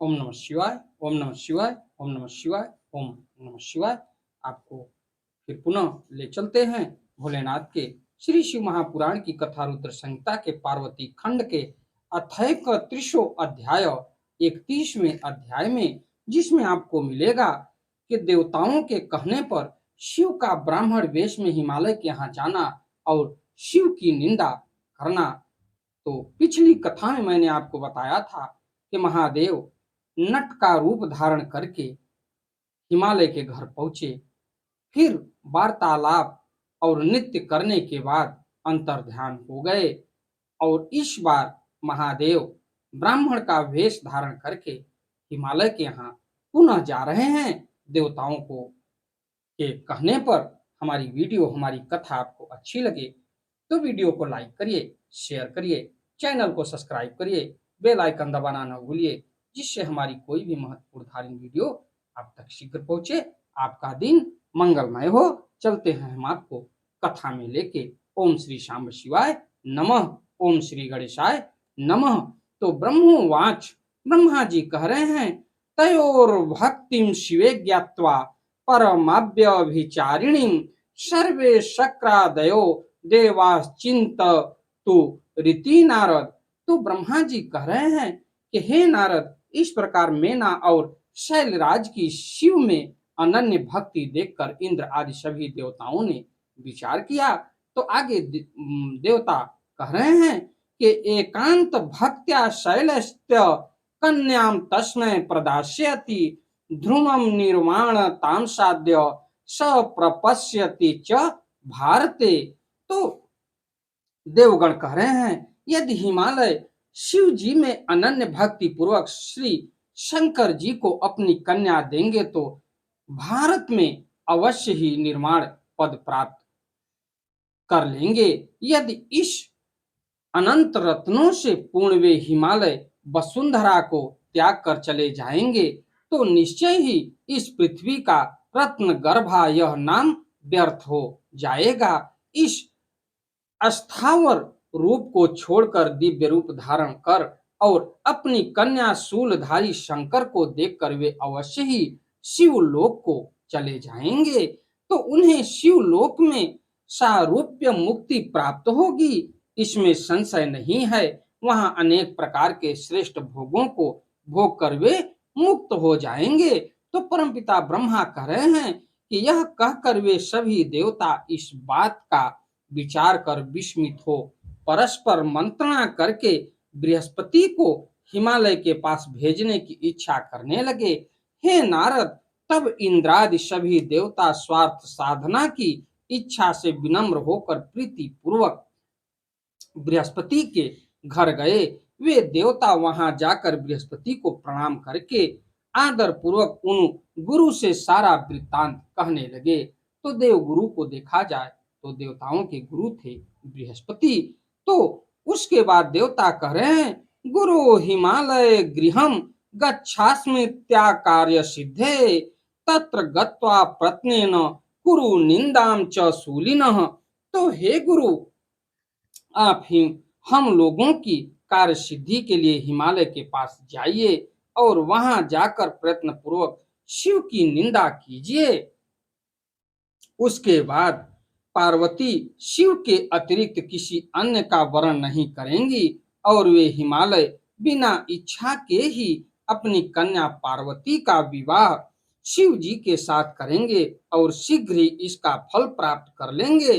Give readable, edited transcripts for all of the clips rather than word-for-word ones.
ओम नमः शिवाय, ओम नमः शिवाय, ओम नमः शिवाय, ओम नमः शिवाय। आपको फिर पुनः ले चलते हैं भोलेनाथ के श्री शिव महापुराण की कथा रुद्र संहिता के पार्वती खंड के अथय का 30वां अध्याय 31वें अध्याय में, जिसमें आपको मिलेगा कि देवताओं के कहने पर शिव का ब्राह्मण वेश में हिमालय के यहाँ जाना और शिव की निंदा करना। तो पिछली कथा में मैंने आपको बताया था कि महादेव नट का रूप धारण करके हिमालय के घर पहुंचे। फिर वार्तालाप और नृत्य करने के बाद अंतर्ध्यान हो गए और इस बार महादेव ब्राह्मण का वेश धारण करके हिमालय के यहाँ पुनः जा रहे हैं। देवताओं को के कहने पर हमारी वीडियो, हमारी कथा आपको अच्छी लगे तो वीडियो को लाइक करिए, शेयर करिए, चैनल को सब्सक्राइब करिए, बेल आइकन दबाना न भूलिए, जिससे हमारी कोई भी महत्वपूर्ण धार्मिक वीडियो आप तक शीघ्र पहुंचे। आपका दिन मंगलमय हो। चलते हैं हम आपको कथा में लेके। ओम श्री शांब शिवाय नमः, ओम श्री गणेशाय नमः। तो ब्रह्मोवाच, ब्रह्मा जी कह रहे हैं, तयोर भक्तिम शिवे ज्ञात्वा परमाव्यभिचारिणीं सर्वे शक्रादयो देवाश्चिंत तो रीति नारद। तो ब्रह्मा जी कह रहे हैं कि हे नारद, इस प्रकार मेना और शैलराज की शिव में अनन्य भक्ति देखकर इंद्र आदि सभी देवताओं ने विचार किया। तो आगे देवता कह रहे हैं कि एकांत भक्त्या शैलस्य कन्याम तस्मै प्रदास्यति ध्रुवम निर्वाण ताम साध्य स प्रपश्यति च भारते। तो देवगण कह रहे हैं, यदि हिमालय शिव जी में अनन्य भक्ति पूर्वक श्री शंकर जी को अपनी कन्या देंगे तो भारत में अवश्य ही निर्माण पद प्राप्त कर लेंगे। यदि इस अनंत रत्नों से पूर्ण वे हिमालय वसुंधरा को त्याग कर चले जाएंगे तो निश्चय ही इस पृथ्वी का रत्न गर्भा यह नाम व्यर्थ हो जाएगा। इस अस्थावर रूप को छोड़कर दिव्य रूप धारण कर और अपनी कन्या शूलधारी शंकर को देखकर वे अवश्य ही शिवलोक को चले जाएंगे। तो उन्हें शिवलोक में सारूप्य मुक्ति प्राप्त होगी, इसमें संशय नहीं है। वहां अनेक प्रकार के श्रेष्ठ भोगों को भोग कर वे मुक्त हो जाएंगे। तो परमपिता ब्रह्मा कह रहे हैं कि यह कहकर वे सभी देवता इस बात का विचार कर विस्मित हो परस्पर मंत्रणा करके बृहस्पति को हिमालय के पास भेजने की इच्छा करने लगे। हे नारद, तब इंद्रादि सभी देवता स्वार्थ साधना की इच्छा से विनम्र होकर प्रीति पूर्वक बृहस्पति के घर गए। वे देवता वहां जाकर बृहस्पति को प्रणाम करके आदर पूर्वक उन गुरु से सारा वृत्तांत कहने लगे। तो देव गुरु को देखा जाए तो देवताओं के गुरु थे बृहस्पति। तो उसके बाद देवता कह रहे हैं, गुरु हिमालय गृहम गच्छास्मित्या कार्य सिद्धे तत्र गत्वा प्रत्नेन कुरु निंदाम च शूलिनः। तो हे गुरु, आप ही हम लोगों की कार्य सिद्धि के लिए हिमालय के पास जाइए और वहां जाकर प्रयत्न पूर्वक शिव की निंदा कीजिए। उसके बाद पार्वती शिव के अतिरिक्त किसी अन्य का वरण नहीं करेंगी और वे हिमालय बिना इच्छा के ही अपनी कन्या पार्वती का विवाह शिव जी के साथ करेंगे और शीघ्र ही इसका फल प्राप्त कर लेंगे।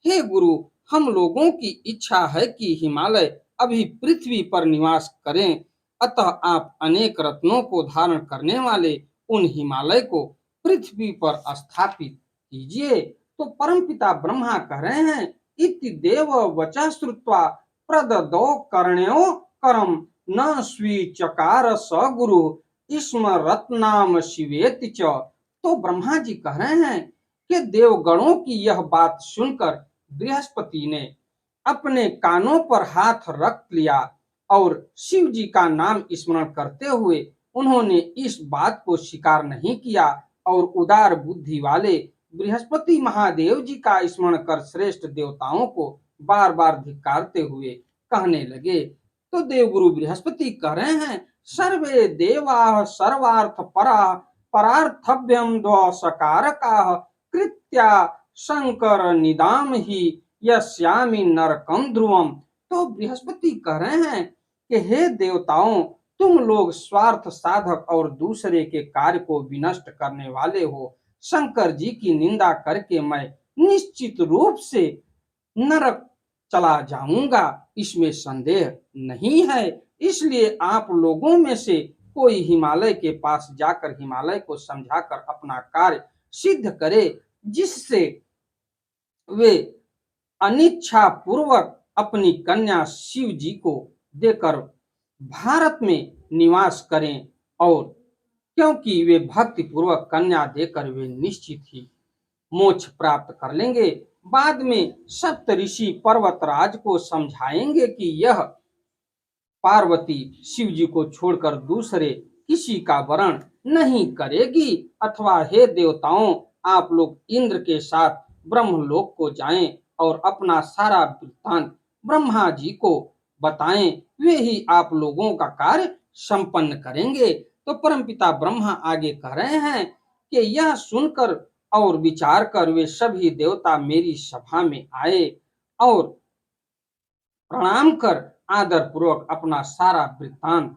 हे गुरु, हम लोगों की इच्छा है कि हिमालय अभी पृथ्वी पर निवास करें, अतः आप अनेक रत्नों को धारण करने वाले उन हिमालय को पृथ्वी पर स्थापित कीजिए। तो परमपिता ब्रह्मा कह रहे हैं, इति देव वचः श्रुत्वा प्रददौ कर्ण्यो करम न स्वीचकार स गुरु स्म रत्नाम शिवेति च। तो ब्रह्मा जी कह रहे हैं कि देवगणों की यह बात सुनकर बृहस्पति ने अपने कानों पर हाथ रख लिया और शिव जी का नाम स्मरण करते हुए उन्होंने इस बात को स्वीकार नहीं किया और उदार बुद्धि वाले बृहस्पति महादेव जी का स्मरण कर श्रेष्ठ देवताओं को बार बार धिक्कारते हुए कहने लगे। तो देवगुरु बृहस्पति कह रहे हैं, सर्वे देवाः सर्वार्थ परार्थभ्यम द्वसकारकाः कृत्या शंकर निदाम ही यस्यामि नरकम ध्रुवम। तो बृहस्पति कह रहे हैं कि हे देवताओं, तुम लोग स्वार्थ साधक और दूसरे के कार्य को विनष्ट करने वाले हो। शंकर जी की निंदा करके मैं निश्चित रूप से नरक चला जाऊंगा, इसमें संदेह नहीं है। इसलिए आप लोगों में से कोई हिमालय के पास जाकर हिमालय को समझाकर अपना कार्य सिद्ध करे, जिससे वे अनिच्छा पूर्वक अपनी कन्या शिव जी को देकर भारत में निवास करें। और क्योंकि वे भक्ति पूर्वक कन्या देकर वे निश्चित ही मोक्ष प्राप्त कर लेंगे। बाद में सप्त ऋषि पर्वतराज को समझाएंगे कि यह पार्वती शिव जी को छोड़कर दूसरे किसी का वरण नहीं करेगी। अथवा हे देवताओं, आप लोग इंद्र के साथ ब्रह्मलोक को जाएं और अपना सारा वृत्तांत ब्रह्मा जी को बताएं, वे ही आप लोगों का कार्य संपन्न करेंगे। तो परमपिता ब्रह्मा आगे कह रहे हैं कि यह सुनकर और विचार कर वे सभी देवता मेरी सभा में आए और प्रणाम कर आदर पूर्वक अपना सारा वृत्तांत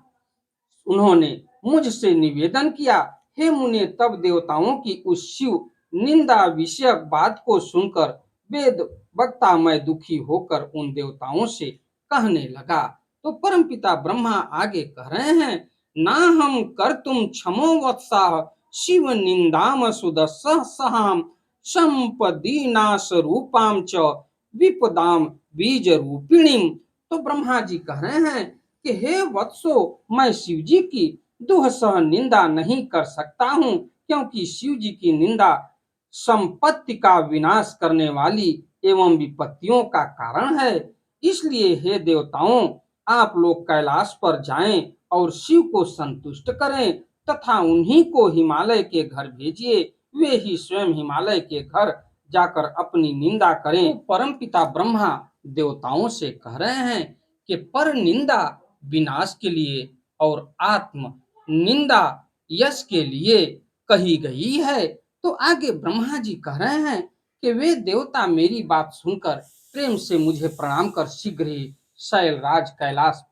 उन्होंने मुझसे निवेदन किया। हे मुने, तब देवताओं की उस शिव निंदा विषयक बात को सुनकर वेद वक्ता मैं दुखी होकर उन देवताओं से कहने लगा। तो परमपिता ब्रह्मा आगे कह रहे हैं, ना हम कर तुम क्षमो वत्साह शिव निंदाम सुदस्सह सहाम संपदी नाश रूपाम च विपदाम बीज रूपिणीम। तो ब्रह्मा जी कह रहे हैं कि हे वत्सो, मैं शिव जी की दुहसह निंदा नहीं कर सकता हूँ, क्योंकि शिव जी की निंदा संपत्ति का विनाश करने वाली एवं विपत्तियों का कारण है। इसलिए हे देवताओं, आप लोग कैलाश पर जाएं और शिव को संतुष्ट करें तथा उन्हीं को हिमालय के घर भेजिए। वे ही स्वयं हिमालय के घर जाकर अपनी निंदा करें। परमपिता ब्रह्मा देवताओं से कह रहे हैं कि पर निंदा विनाश के लिए और आत्म निंदा यश के लिए कही गई है। तो आगे ब्रह्मा जी कह रहे हैं कि वे देवता मेरी बात सुनकर प्रेम से मुझे प्रणाम कर शीघ्र ही शैलराज कैलाश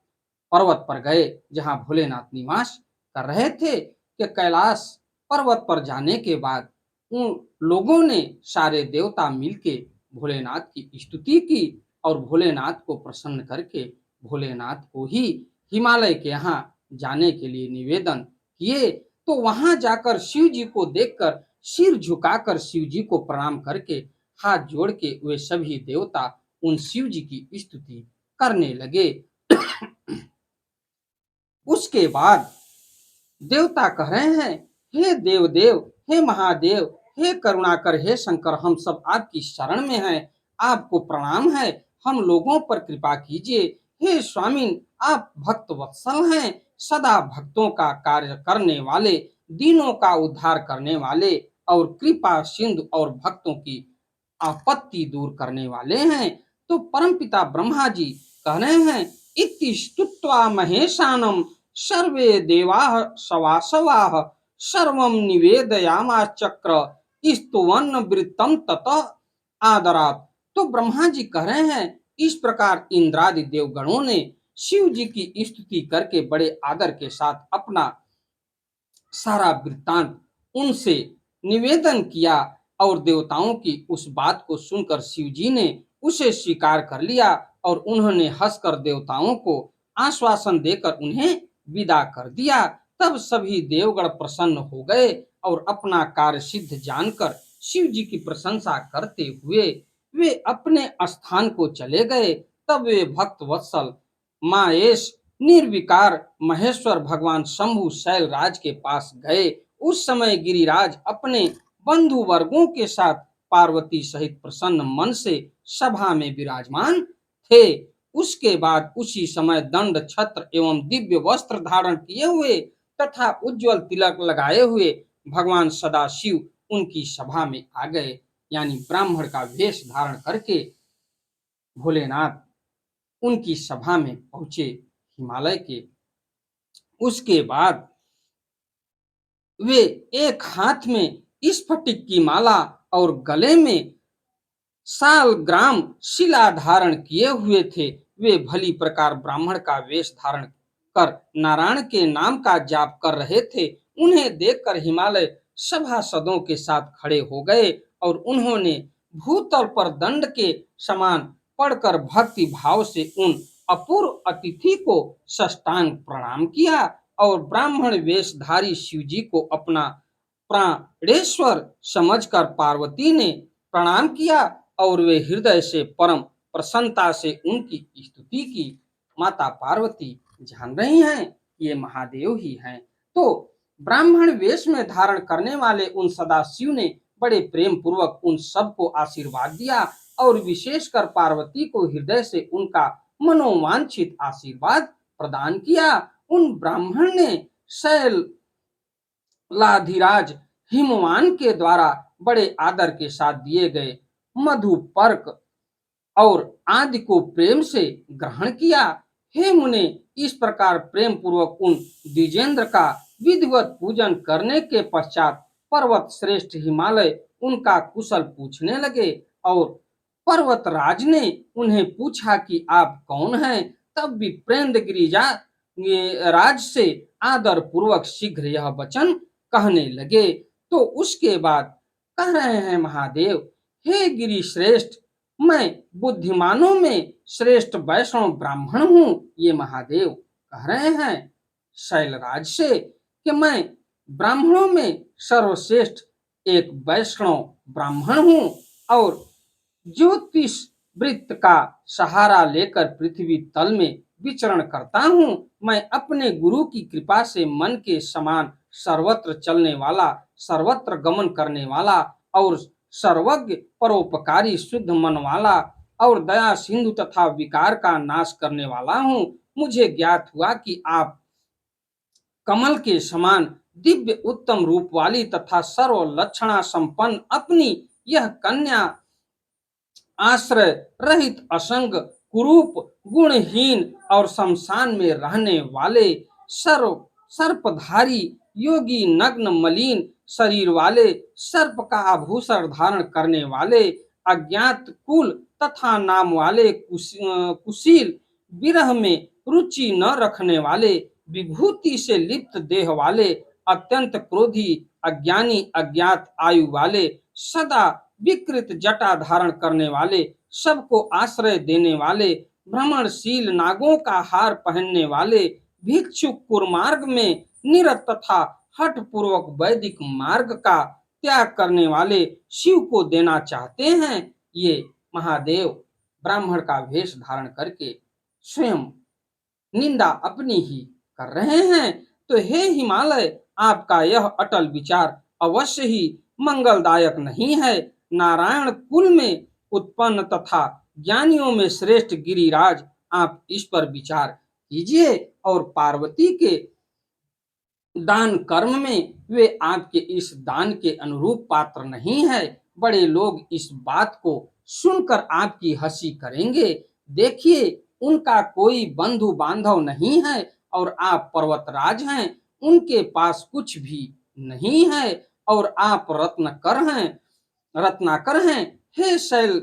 पर्वत पर गए, जहां भोलेनाथ निवास कर रहे थे। कि कैलाश पर्वत पर जाने के बाद उन लोगों ने सारे देवता मिलके भोलेनाथ की स्तुति की और भोलेनाथ को प्रसन्न करके भोलेनाथ को ही हिमालय के यहाँ जाने के लिए निवेदन किए। तो वहां जाकर शिव जी को देखकर सिर झुकाकर शिव जी को प्रणाम करके हाथ जोड़ के वे सभी देवता उन शिव जी की स्तुति करने लगे। उसके बाद देवता कह रहे हैं, हे देवदेव, हे महादेव, हे करुणाकर, हे शंकर, हम सब आपकी शरण में हैं, आपको प्रणाम है, हम लोगों पर कृपा कीजिए। हे स्वामी, आप भक्त वत्सल हैं, सदा भक्तों का कार्य करने वाले, दीनों का उद्धार करने वाले और कृपा सिंधु और भक्तों की आपत्ति दूर करने वाले हैं। तो परमपिता ब्रह्मा जी कह रहे हैं, इति स्तुत्वा महेशानम सर्वे देवाः सवासवाः सर्वं निवेदयामाचक्र स्तुवन् वृत्तम ततः आदरात्। तो ब्रह्मा जी कह रहे हैं, इस प्रकार इंद्रादि देवगणों ने शिव जी की स्तुति करके बड़े आदर के साथ अपना सारा वृत्तांत उनसे निवेदन किया और देवताओं की उस बात को सुनकर शिव जी ने उसे स्वीकार कर लिया और उन्होंने हंसकर देवताओं को आश्वासन देकर उन्हें विदा कर दिया। तब सभी देवगण प्रसन्न हो गए और अपना कार्य सिद्ध जानकर शिव जी की प्रशंसा करते हुए वे अपने स्थान को चले गए। तब वे भक्त वत्सल माहेश निर्विकार महेश्वर भगवान शंभु शैलराज के पास गए। उस समय गिरिराज अपने बंधु वर्गों के साथ पार्वती सहित प्रसन्न मन से सभा में विराजमान थे। उसके बाद उसी समय दंड छत्र एवं दिव्य वस्त्र धारण किए हुए तथा उज्जवल तिलक लगाए हुए भगवान सदाशिव उनकी सभा में आ गए। यानी ब्राह्मण का वेश धारण करके भोलेनाथ उनकी सभा में पहुंचे हिमालय के उसके बाद वे एक हाथ में स्फटिक की माला और गले में सालग्राम शिला धारण किए हुए थे। वे भली प्रकार ब्राह्मण का वेश धारण कर नारायण के नाम का जाप कर रहे थे। उन्हें देखकर हिमालय सभासदों के साथ खड़े हो गए और उन्होंने भूतल पर दंड के समान पड़कर भक्ति भाव से उन अपूर्व अतिथि को साष्टांग प्रणाम किया और ब्राह्मण वेशधारी शिव जी को अपना प्राणेश्वर समझकर पार्वती ने प्रणाम किया और वे हृदय से परम प्रसन्नता से उनकी स्तुति की। माता पार्वती जान रही हैं ये महादेव ही हैं। तो ब्राह्मण वेश में धारण करने वाले उन सदाशिव ने बड़े प्रेम पूर्वक उन सबको आशीर्वाद दिया और विशेषकर पार्वती को हृदय से उनका मनोवांछित आशीर्वाद प्रदान किया। उन ब्राह्मण ने शैल लाधिराज हिमवान के द्वारा बड़े आदर के साथ दिए गए मधुपर्क और आदि को प्रेम से ग्रहण किया। हे मुने, इस प्रकार प्रेम पूर्वक उन द्विजेंद्र का विधिवत पूजन करने के पश्चात पर्वत श्रेष्ठ हिमालय उनका कुशल पूछने लगे और पर्वतराज ने उन्हें पूछा कि आप कौन हैं। तब भी प्रेंद गिरिजा राज से आदर पूर्वक शीघ्र यह वचन कहने लगे। तो उसके बाद कह रहे हैं महादेव, हे गिरि श्रेष्ठ, मैं बुद्धिमानों में श्रेष्ठ वैष्णव ब्राह्मण हूँ। ये महादेव कह रहे हैं शैलराज से कि मैं ब्राह्मणों में सर्वश्रेष्ठ एक वैष्णव ब्राह्मण हूँ और ज्योतिष वृत्त का सहारा लेकर पृथ्वी तल में विचरण करता हूँ। मैं अपने गुरु की कृपा से मन के समान सर्वत्र चलने वाला, सर्वत्र गमन करने वाला और सर्वज्ञ परोपकारी शुद्ध मन वाला और दया सिंधु तथा विकार का नाश करने वाला हूँ। मुझे ज्ञात हुआ कि आप कमल के समान दिव्य उत्तम रूप वाली तथा सर्व लक्षणा संपन्न अपनी यह कन्या आश्रय रहित असंग कुरूप गुणहीन और शमशान में रहने वाले सर्पधारी योगी नग्न मलिन शरीर वाले सर्प का आभूषण धारण करने वाले अज्ञात कुल तथा नाम वाले कुशील विरह में रुचि न रखने वाले विभूति से लिप्त देह वाले अत्यंत क्रोधी अज्ञानी अज्ञात आयु वाले सदा विकृत जटा धारण करने वाले सबको आश्रय देने वाले भ्रमणशील नागों का हार पहनने वाले भिक्षुक कुर्मार्ग में निरत तथा हठ पूर्वक वैदिक मार्ग का त्याग करने वाले शिव को देना चाहते हैं। ये महादेव ब्राह्मण का वेश धारण करके स्वयं निंदा अपनी ही कर रहे हैं। तो हे हिमालय, आपका यह अटल विचार अवश्य ही मंगलदायक नहीं है। नारायण कुल में उत्पन्न तथा ज्ञानियों में श्रेष्ठ गिरिराज, आप इस पर विचार कीजिए और पार्वती के दान कर्म में वे आपके इस दान के अनुरूप पात्र नहीं है। बड़े लोग इस बात को सुनकर आपकी हंसी करेंगे। देखिए, उनका कोई बंधु बांधव नहीं है और आप पर्वतराज हैं, उनके पास कुछ भी नहीं है और आप रत्नाकर हैं। हे शैल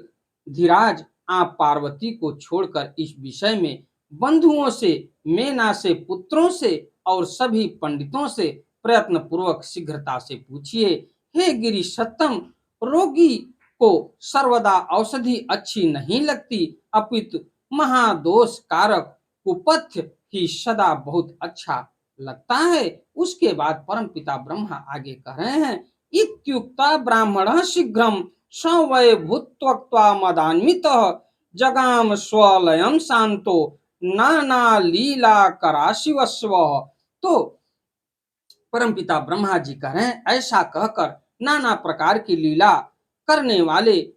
धीराज, आप पार्वती को छोड़कर इस विषय में बंधुओं से, मेना से, पुत्रों से और सभी पंडितों से प्रयत्न पूर्वक शीघ्रता से पूछिए। हे गिरि सत्तम, रोगी को सर्वदा औषधि अच्छी नहीं लगती, अपितु महादोष कारक कुपथ्य ही सदा बहुत अच्छा लगता है। उसके बाद परम पिता ब्रह्मा आगे कह रहे हैं, इत्युक्ता ब्राह्मण शीघ्रम संवय भूत्वा मदान्वितः जगाम स्वलयम शांतो नाना लीला करा शिवस्व। तो परमपिता ब्रह्मा जी कह रहे हैं, ऐसा कहकर नाना प्रकार की लीला करने वाले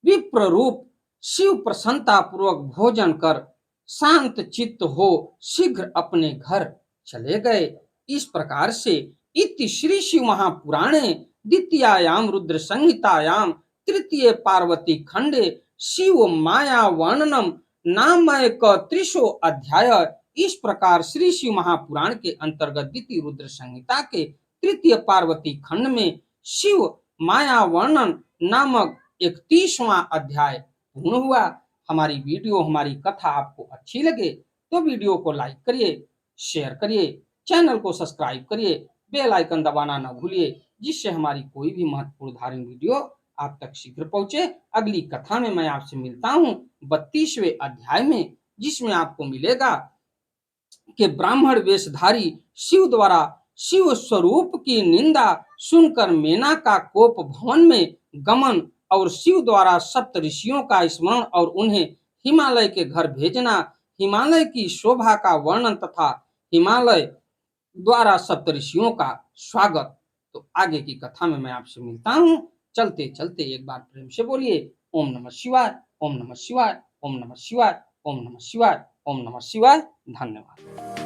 विप्र रूप शिव प्रसन्नता पूर्वक भोजन कर शांत चित्त हो शीघ्र अपने घर चले गए। इस प्रकार से इति श्री शिव महापुराणे द्वितीयायाम रुद्र संहितायाम तृतीय पार्वती खंडे शिव माया वर्णनम नामक त्रिशो अध्याय इस प्रकार श्री शिव महापुराण के अंतर्गत द्वितीय रुद्र संहिता के तृतीय पार्वती खंड में शिव माया वर्णन नामक 31वां अध्याय पूर्ण हुआ। हमारी वीडियो, हमारी कथा आपको अच्छी लगे तो वीडियो को लाइक करिए, शेयर करिए, चैनल को सब्सक्राइब करिए, बेल आइकन दबाना न भूलिए, जिससे हमारी कोई भी महत्वपूर्ण धार्मिक वीडियो आप तक शीघ्र पहुंचे। अगली कथा में मैं आपसे मिलता हूं 32वें अध्याय में, जिसमें आपको मिलेगा कि ब्राह्मण वेशधारी शिव द्वारा शिव स्वरूप की निंदा सुनकर मेना का कोप भवन में गमन और शिव द्वारा सप्त ऋषियों का स्मरण और उन्हें हिमालय के घर भेजना, हिमालय की शोभा का वर्णन तथा हिमालय द्वारा सप्त ऋषियों का स्वागत। तो आगे की कथा में मैं आपसे मिलता हूँ। चलते चलते एक बार प्रेम से बोलिए ओम नमः शिवाय, ओम नमः शिवाय, ओम नमः शिवाय, ओम नमः शिवाय, ओम नमः शिवाय। धन्यवाद।